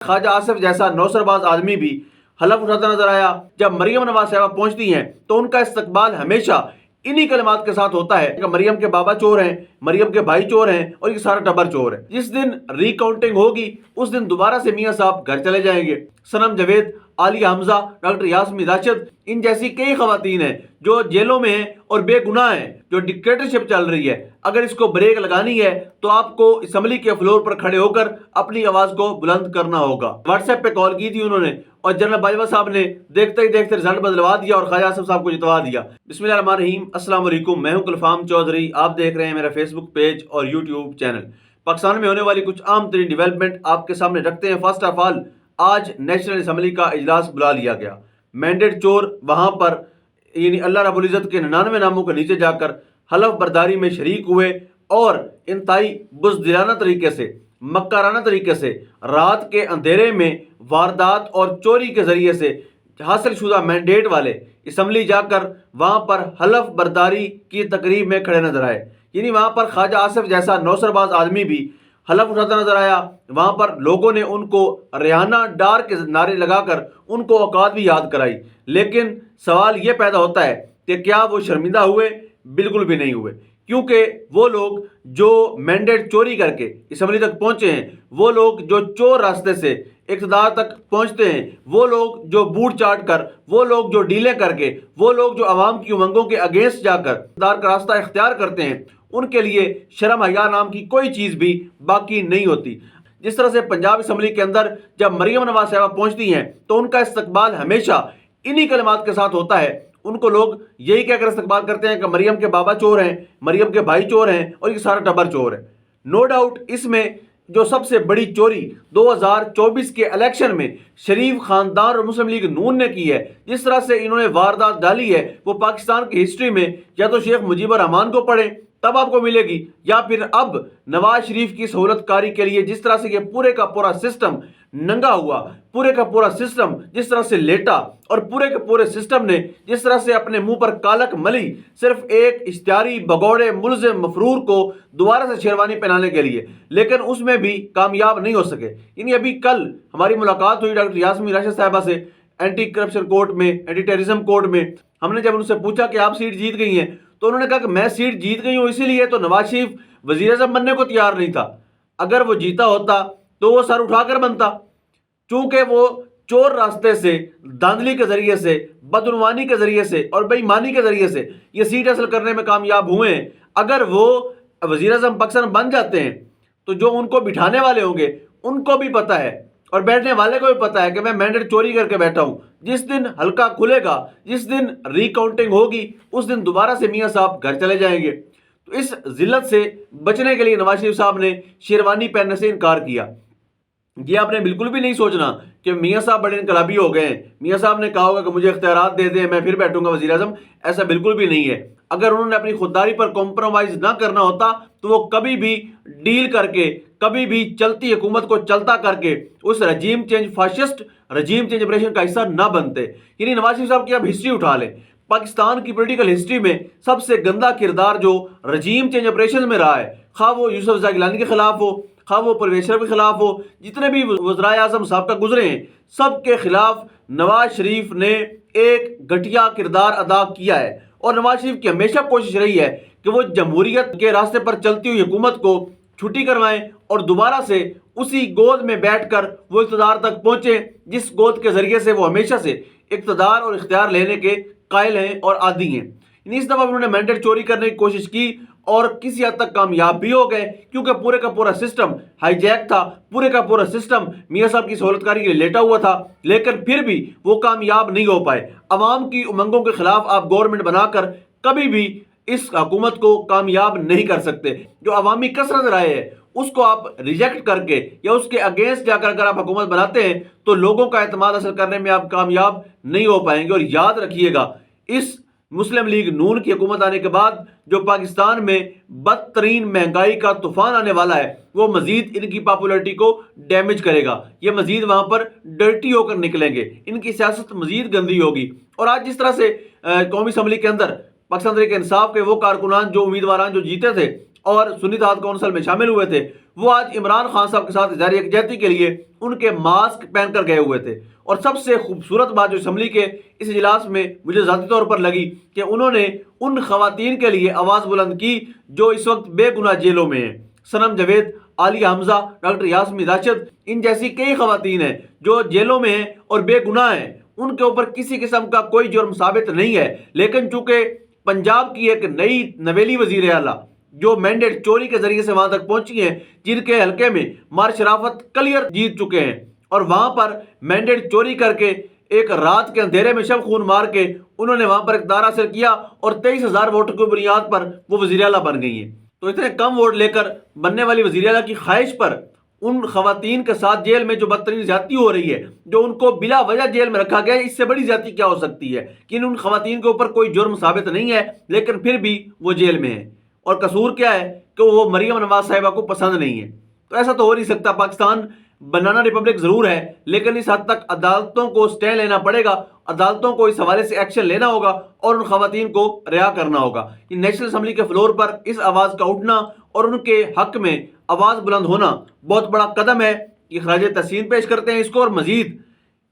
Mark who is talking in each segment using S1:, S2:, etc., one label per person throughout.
S1: خواجہ آصف جیسا نوسرباز آدمی بھی حلف اٹھاتا نظر آیا۔ جب مریم نواز صاحبہ پہنچتی ہیں تو ان کا استقبال ہمیشہ انہی کلمات کے ساتھ ہوتا ہے کہ مریم کے بابا چور ہیں، مریم کے بھائی چور ہیں اور یہ سارا ٹبر چور ہے۔ جس دن ری کاؤنٹنگ ہوگی اس دن دوبارہ سے میاں صاحب گھر چلے جائیں گے۔ صنم جاوید، عالیہ حمزہ، ڈاکٹر یاسمین راشد، ان جیسی کئی خواتین ہیں جو جیلوں میں ہیں اور بے گناہ ہیں، جو ڈکٹیٹرشپ چل رہی ہے۔ اگر اس کو بریک لگانی ہے تو آپ کو اسمبلی کے فلور پر کھڑے ہو کر اپنی آواز کو بلند کرنا ہوگا۔ واٹس ایپ پہ کال کی تھی انہوں نے اور جنرل باجوہ صاحب نے دیکھتے ہی دیکھتے رزلٹ بدلوا دیا اور خواجہ آصف صاحب کو جتوا دیا۔ بسم اللہ الرحمن الرحیم، السلام علیکم، میں ہوں گلفام چودھری، آپ دیکھ رہے ہیں میرا فیس بک پیج اور یوٹیوب چینل۔ پاکستان میں ہونے والی کچھ عام ترین ڈیولپمنٹ آپ کے سامنے رکھتے ہیں۔ فرسٹ آف آل، آج نیشنل اسمبلی کا اجلاس بلا لیا گیا۔ مینڈیٹ چور وہاں پر یعنی اللہ رب العزت کے 99 ناموں کے نیچے جا کر حلف برداری میں شریک ہوئے اور انتہائی بزدلانہ طریقے سے، مکارانہ طریقے سے رات کے اندھیرے میں واردات اور چوری کے ذریعے سے حاصل شدہ مینڈیٹ والے اسمبلی جا کر وہاں پر حلف برداری کی تقریب میں کھڑے نظر آئے۔ یعنی وہاں پر خواجہ آصف جیسا نوسرباز آدمی بھی حلف اٹھاتا نظر آیا۔ وہاں پر لوگوں نے ان کو ریحانہ ڈار کے نعرے لگا کر ان کو اوقات بھی یاد کرائی۔ لیکن سوال یہ پیدا ہوتا ہے کہ کیا وہ شرمندہ ہوئے؟ بالکل بھی نہیں ہوئے، کیونکہ وہ لوگ جو مینڈیٹ چوری کر کے اسمبلی تک پہنچے ہیں، وہ لوگ جو چور راستے سے اقتدار تک پہنچتے ہیں، وہ لوگ جو بوٹ چاٹ کر، وہ لوگ جو ڈیلیں کر کے، وہ لوگ جو عوام کی امنگوں کے اگینسٹ جا کر اقتدار کا راستہ اختیار کرتے ہیں، ان کے لیے شرم حیا نام کی کوئی چیز بھی باقی نہیں ہوتی۔ جس طرح سے پنجاب اسمبلی کے اندر جب مریم نواز صاحبہ پہنچتی ہیں تو ان کا استقبال ہمیشہ انہی کلمات کے ساتھ ہوتا ہے۔ ان کو لوگ یہی کہہ کر استقبال کرتے ہیں کہ مریم کے بابا چور ہیں، مریم کے بھائی چور ہیں اور یہ سارا ٹبر چور ہے۔ نو ڈاؤٹ اس میں جو سب سے بڑی چوری 2024 کے الیکشن میں شریف خاندان اور مسلم لیگ نون نے کی ہے، جس طرح سے انہوں نے واردات ڈالی ہے، وہ پاکستان کی ہسٹری میں یا تو شیخ مجیب الرحمان کو پڑھیں تب آپ کو ملے گی، یا پھر اب نواز شریف کی سہولت کاری کے لیے جس طرح سے یہ پورے کا پورا سسٹم ننگا ہوا، پورے کا پورا سسٹم جس طرح سے لیٹا اور پورے کے پورے سسٹم نے جس طرح سے اپنے منہ پر کالک ملی صرف ایک اشتہاری بگوڑے ملزم مفرور کو دوبارہ سے شیروانی پہنانے کے لیے، لیکن اس میں بھی کامیاب نہیں ہو سکے۔ یعنی ابھی کل ہماری ملاقات ہوئی ڈاکٹر یاسمین راشد صاحبہ سے اینٹی کرپشن کورٹ میں، اینٹی ٹیررزم کورٹ میں۔ ہم نے جب ان سے پوچھا کہ آپ سیٹ جیت گئی ہیں تو انہوں نے کہا کہ میں سیٹ جیت گئی ہوں اسی لیے تو نواز شریف وزیر اعظم بننے کو تیار نہیں تھا۔ اگر وہ جیتا ہوتا تو وہ سر اٹھا کر بنتا، چونکہ وہ چور راستے سے، دھاندلی کے ذریعے سے، بدعنوانی کے ذریعے سے اور بے ایمانی کے ذریعے سے یہ سیٹ حاصل کرنے میں کامیاب ہوئے ہیں۔ اگر وہ وزیر اعظم پاکستان بن جاتے ہیں تو جو ان کو بٹھانے والے ہوں گے ان کو بھی پتہ ہے اور بیٹھنے والے کو بھی پتہ ہے کہ میں مینڈیٹ چوری کر کے بیٹھا ہوں۔ جس دن حلقہ کھلے گا، جس دن ری کاؤنٹنگ ہوگی، اس دن دوبارہ سے میاں صاحب گھر چلے جائیں گے۔ تو اس ذلت سے بچنے کے لیے نواز شریف صاحب نے شیروانی پہننے سے انکار کیا۔ یہ آپ نے بالکل بھی نہیں سوچنا کہ میاں صاحب بڑے انقلابی ہو گئے ہیں، میاں صاحب نے کہا ہوگا کہ مجھے اختیارات دے دیں میں پھر بیٹھوں گا وزیر اعظم، ایسا بالکل بھی نہیں ہے۔ اگر انہوں نے اپنی خودداری پر کمپرومائز نہ کرنا ہوتا تو وہ کبھی بھی ڈیل کر کے، کبھی بھی چلتی حکومت کو چلتا کر کے اس regime change, fascist regime change operation کا حصہ نہ بنتے۔ یعنی نواز شریف صاحب کی اب ہسٹری اٹھا لیں، پاکستان کی پولیٹیکل ہسٹری میں سب سے گندا کردار جو رجیم چینج آپریشن میں رہا ہے، خواہ وہ یوسف رضا گیلانی کے خلاف ہو، خواہ وہ پرویز مشرف کے خلاف ہو، جتنے بھی وزرائے اعظم سابقہ گزرے ہیں سب کے خلاف نواز شریف نے ایک گھٹیا کردار ادا کیا ہے۔ اور نواز شریف کی ہمیشہ کوشش رہی ہے کہ وہ جمہوریت کے راستے پر چلتی ہوئی حکومت کو چھٹی کروائیں اور دوبارہ سے اسی گود میں بیٹھ کر وہ اقتدار تک پہنچے جس گود کے ذریعے سے وہ ہمیشہ سے اقتدار اور اختیار لینے کے قائل ہیں اور عادی ہیں۔ اس دفعہ انہوں نے مینڈیٹ چوری کرنے کی کوشش کی اور کسی حد تک کامیاب بھی ہو گئے، کیونکہ پورے کا پورا سسٹم ہائی جیک تھا، پورے کا پورا سسٹم میاں صاحب کی سہولت کاری کے لیے لیٹا ہوا تھا، لیکن پھر بھی وہ کامیاب نہیں ہو پائے۔ عوام کی امنگوں کے خلاف آپ گورنمنٹ بنا کر کبھی بھی اس حکومت کو کامیاب نہیں کر سکتے۔ جو عوامی کثرت رائے ہے اس کو آپ ریجیکٹ کر کے یا اس کے اگینسٹ جا کر اگر آپ حکومت بناتے ہیں تو لوگوں کا اعتماد حاصل کرنے میں آپ کامیاب نہیں ہو پائیں گے۔ اور یاد رکھیے گا، اس مسلم لیگ نون کی حکومت آنے کے بعد جو پاکستان میں بدترین مہنگائی کا طوفان آنے والا ہے وہ مزید ان کی پاپولیرٹی کو ڈیمیج کرے گا۔ یہ مزید وہاں پر ڈرٹی ہو کر نکلیں گے، ان کی سیاست مزید گندی ہوگی۔ اور آج جس طرح سے قومی اسمبلی کے اندر پاکستان تحریک انصاف کے وہ کارکنان جو امیدواران جو جیتے تھے، اور سنی اتحاد کونسل میں شامل ہوئے تھے، وہ آج عمران خان صاحب کے ساتھ اظہار یکجہتی کے لیے ان کے ماسک پہن کر گئے ہوئے تھے۔ اور سب سے خوبصورت بات جو اسمبلی کے اس اجلاس میں مجھے ذاتی طور پر لگی کہ انہوں نے ان خواتین کے لیے آواز بلند کی جو اس وقت بے گناہ جیلوں میں ہیں۔ صنم جاوید، عالیہ حمزہ، ڈاکٹر یاسمین راشد، ان جیسی کئی خواتین ہیں جو جیلوں میں ہیں اور بے گناہ ہیں، ان کے اوپر کسی قسم کا کوئی جرم ثابت نہیں ہے، لیکن چونکہ پنجاب کی ایک نئی نویلی وزیر اعلیٰ جو مینڈیٹ چوری کے ذریعے سے وہاں تک پہنچی ہیں، جن کے حلقے میں مار شرافت کلیئر جیت چکے ہیں، اور وہاں پر مینڈیٹ چوری کر کے ایک رات کے اندھیرے میں شب خون مار کے انہوں نے وہاں پر اقتدار حاصل کیا اور 23,000 ووٹوں کی بنیاد پر وہ وزیر اعلیٰ بن گئی ہیں۔ تو اتنے کم ووٹ لے کر بننے والی وزیر اعلیٰ کی خواہش پر ان خواتین کے ساتھ جیل میں جو بدترین زیادتی ہو رہی ہے، جو ان کو بلا وجہ جیل میں رکھا گیا ہے، اس سے بڑی زیادتی کیا ہو سکتی ہے کہ ان خواتین کے اوپر کوئی جرم ثابت نہیں ہے لیکن پھر بھی وہ جیل میں ہیں، اور قصور کیا ہے کہ وہ مریم نواز صاحبہ کو پسند نہیں ہے۔ تو ایسا تو ہو نہیں سکتا، پاکستان بنانا ریپبلک ضرور ہے لیکن اس حد تک عدالتوں کو سٹے لینا پڑے گا، عدالتوں کو اس حوالے سے ایکشن لینا ہوگا اور ان خواتین کو رہا کرنا ہوگا۔ یہ نیشنل اسمبلی کے فلور پر اس آواز کا اٹھنا اور ان کے حق میں آواز بلند ہونا بہت بڑا قدم ہے، یہ خراج تحسین پیش کرتے ہیں اس کو، اور مزید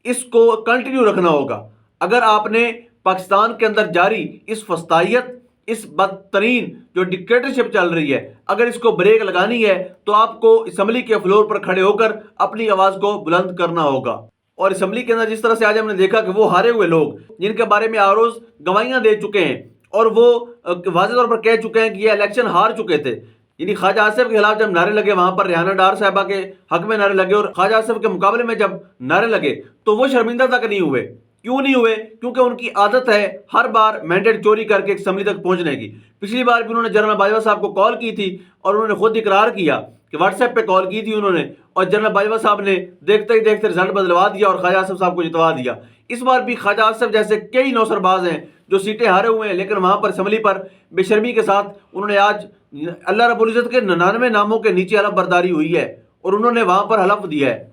S1: اس کو کنٹینیو رکھنا ہوگا۔ اگر آپ نے پاکستان کے اندر جاری اس فسطائیت، اس بدترین جو ڈکٹیٹرشپ چل رہی ہے، اگر اس کو بریک لگانی ہے تو آپ کو اسمبلی کے فلور پر کھڑے ہو کر اپنی آواز کو بلند کرنا ہوگا۔ اور اسمبلی کے اندر جس طرح سے آج ہم نے دیکھا کہ وہ ہارے ہوئے لوگ جن کے بارے میں آروز گواہیاں دے چکے ہیں اور وہ واضح طور پر کہہ چکے ہیں کہ یہ الیکشن ہار چکے تھے، یعنی خواجہ آصف کے خلاف جب نعرے لگے وہاں پر ریحانہ ڈار صاحبہ کے حق میں نعرے لگے، اور خواجہ آصف کے مقابلے میں جب نعرے لگے تو وہ شرمندہ تک نہیں ہوئے۔ کیوں نہیں ہوئے؟ کیونکہ ان کی عادت ہے ہر بار مینڈیٹ چوری کر کے اسمبلی تک پہنچنے کی۔ پچھلی بار بھی انہوں نے جنرل باجوہ صاحب کو کال کی تھی اور انہوں نے خود اقرار کیا کہ واٹس ایپ پہ کال کی تھی انہوں نے، اور جنرل باجوہ صاحب نے دیکھتے ہی دیکھتے رزلٹ بدلوا دیا اور خواجہ آصف صاحب کو جتوا دیا۔ اس بار بھی خواجہ آصف جیسے کئی نوسر باز ہیں جو سیٹیں ہارے ہوئے ہیں لیکن وہاں پر اسمبلی پر بے شرمی کے ساتھ انہوں نے آج اللہ رب العزت کے 99 ناموں کے نیچے حلف برداری ہوئی ہے اور انہوں نے وہاں پر حلف دیا ہے۔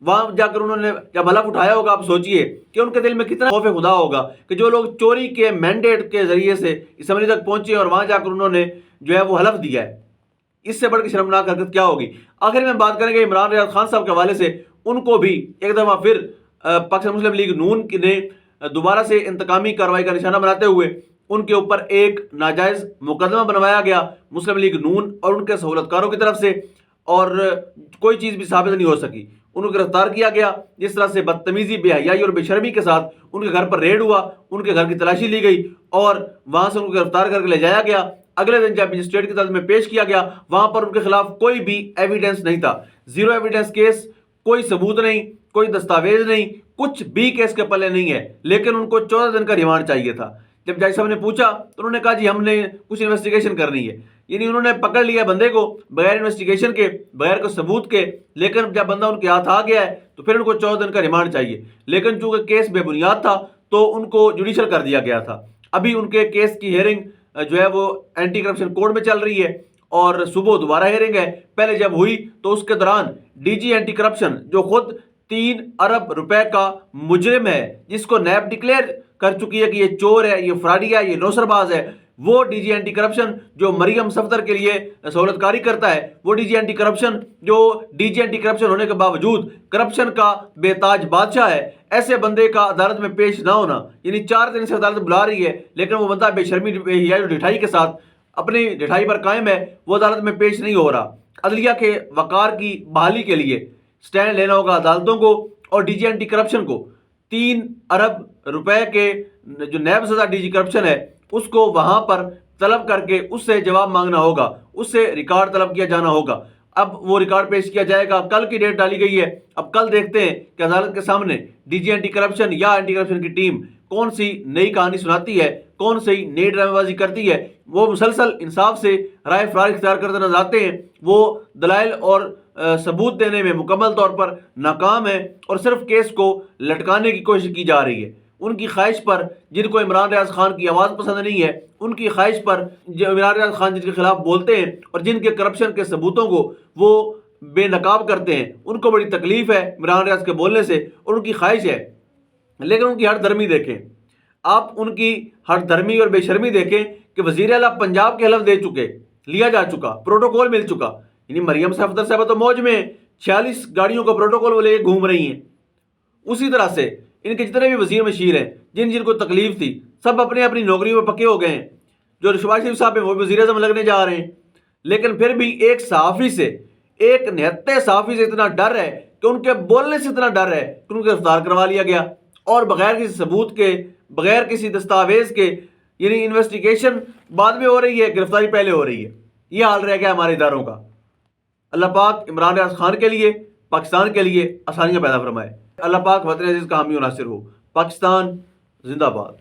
S1: وہاں جا کر انہوں نے جب حلف اٹھایا ہوگا، آپ سوچئے کہ ان کے دل میں کتنا خوف خدا ہوگا کہ جو لوگ چوری کے مینڈیٹ کے ذریعے سے اسمبلی تک پہنچے اور وہاں جا کر انہوں نے جو ہے وہ حلف دیا ہے، اس سے بڑھ کے شرمناک حرکت کیا ہوگی۔ آخر میں بات کریں گے عمران ریاض خان صاحب کے حوالے سے، ان کو بھی ایک دفعہ پھر پاکستان مسلم لیگ نون نے دوبارہ سے انتقامی کارروائی کا نشانہ بناتے ہوئے ان کے اوپر ایک ناجائز مقدمہ بنوایا گیا مسلم لیگ نون اور ان کے سہولت کاروں کی طرف سے، اور کوئی چیز بھی ثابت نہیں ہو سکی۔ ان کو گرفتار کیا گیا، جس طرح سے بدتمیزی، بے حیائی اور بے شرمی کے ساتھ ان کے گھر پر ریڈ ہوا، ان کے گھر کی تلاشی لی گئی اور وہاں سے ان کو گرفتار کر کے لے جایا گیا۔ اگلے دن جب مجسٹریٹ کی عدالت میں پیش کیا گیا، وہاں پر ان کے خلاف کوئی بھی ایویڈنس نہیں تھا، زیرو ایویڈنس کیس، کوئی ثبوت نہیں، کوئی دستاویز نہیں، کچھ بھی کیس کے پلے نہیں ہے، لیکن ان کو 14 دن کا ریمانڈ چاہیے تھا۔ جب جج صاحب نے پوچھا تو انہوں نے کہا جی ہم نے کچھ انویسٹیگیشن کرنی ہے، یعنی انہوں نے پکڑ لیا بندے کو بغیر انویسٹیگیشن کے، بغیر کوئی ثبوت کے، لیکن جب بندہ ان کے ہاتھ آ گیا ہے تو پھر ان کو 14 دن کا ریمانڈ چاہیے، لیکن چونکہ کیس بے بنیاد تھا تو ان کو جوڈیشل کر دیا گیا تھا۔ ابھی ان کے کیس کی ہیئرنگ جو ہے وہ اینٹی کرپشن کورٹ میں چل رہی ہے اور صبح دوبارہ ہیئرنگ ہے۔ پہلے جب ہوئی تو اس کے دوران ڈی جی اینٹی کرپشن جو خود 3 ارب روپے کا مجرم ہے، جس کو نیب ڈکلیئر کر چکی ہے کہ یہ چور ہے، یہ فراڈی ہے، یہ نوسر باز ہے، وہ ڈی جی اینٹی کرپشن جو مریم صفدر کے لیے سہولت کاری کرتا ہے، وہ ڈی جی اینٹی کرپشن جو ڈی جی اینٹی کرپشن ہونے کے باوجود کرپشن کا بے تاج بادشاہ ہے، ایسے بندے کا عدالت میں پیش نہ ہونا، یعنی 4 دن سے عدالت بلا رہی ہے لیکن وہ بندہ بے شرمی، بے حیائی اور ڈٹھائی کے ساتھ اپنی ڈٹھائی پر قائم ہے، وہ عدالت میں پیش نہیں ہو رہا۔ عدلیہ کے وقار کی بحالی کے لیے سٹینڈ لینا ہوگا عدالتوں کو، اور ڈی جی اینٹی کرپشن کو 3 ارب روپے کے جو نیب زدہ ڈی جی کرپشن ہے اس کو وہاں پر طلب کر کے اس سے جواب مانگنا ہوگا، اس سے ریکارڈ طلب کیا جانا ہوگا۔ اب وہ ریکارڈ پیش کیا جائے گا، کل کی ڈیٹ ڈالی گئی ہے، اب کل دیکھتے ہیں کہ عدالت کے سامنے ڈی جی اینٹی کرپشن یا اینٹی کرپشن کی ٹیم کون سی نئی کہانی سناتی ہے، کون سی نئی ڈرامے بازی کرتی ہے۔ وہ مسلسل انصاف سے رائے فرار اختیار کرتے نظر آتے ہیں، وہ دلائل اور ثبوت دینے میں مکمل طور پر ناکام ہے اور صرف کیس کو لٹکانے کی کوشش کی جا رہی ہے۔ ان کی خواہش پر جن کو عمران ریاض خان کی آواز پسند نہیں ہے، ان کی خواہش پر جو عمران ریاض خان جن کے خلاف بولتے ہیں اور جن کے کرپشن کے ثبوتوں کو وہ بے نقاب کرتے ہیں، ان کو بڑی تکلیف ہے عمران ریاض کے بولنے سے اور ان کی خواہش ہے، لیکن ان کی ہر دھرمی دیکھیں، آپ ان کی ہر دھرمی اور بے شرمی دیکھیں کہ وزیر اعلیٰ پنجاب کے حلف دے چکے لیا جا چکا، پروٹوکول مل چکا. یعنی مریم صفدر صاحبہ تو موج میں 46 گاڑیوں کا پروٹوکول وہ لے کے گھوم رہی ہیں. اسی طرح سے ان کے جتنے بھی وزیر مشیر ہیں جن کو تکلیف تھی سب اپنے اپنی نوکریوں میں پکے ہو گئے ہیں. جو شہباز شریف صاحب ہیں وہ وزیر اعظم لگنے جا رہے ہیں. لیکن پھر بھی ایک صحافی سے، ایک نہتے صحافی سے اتنا ڈر ہے کہ ان کے بولنے سے اتنا ڈر ہے کہ ان کو گرفتار کروا لیا گیا، اور بغیر کسی ثبوت کے، بغیر کسی دستاویز کے. یعنی انویسٹیگیشن بعد میں ہو رہی ہے، گرفتاری پہلے ہو رہی ہے. یہ حال رہ گیا ہمارے اداروں کا. اللہ پاک عمران ریاض خان کے لیے، پاکستان کے لیے آسانیاں پیدا فرمائے. اللہ پاک وطن عزیز کا حامی و ناصر ہو. پاکستان زندہ باد.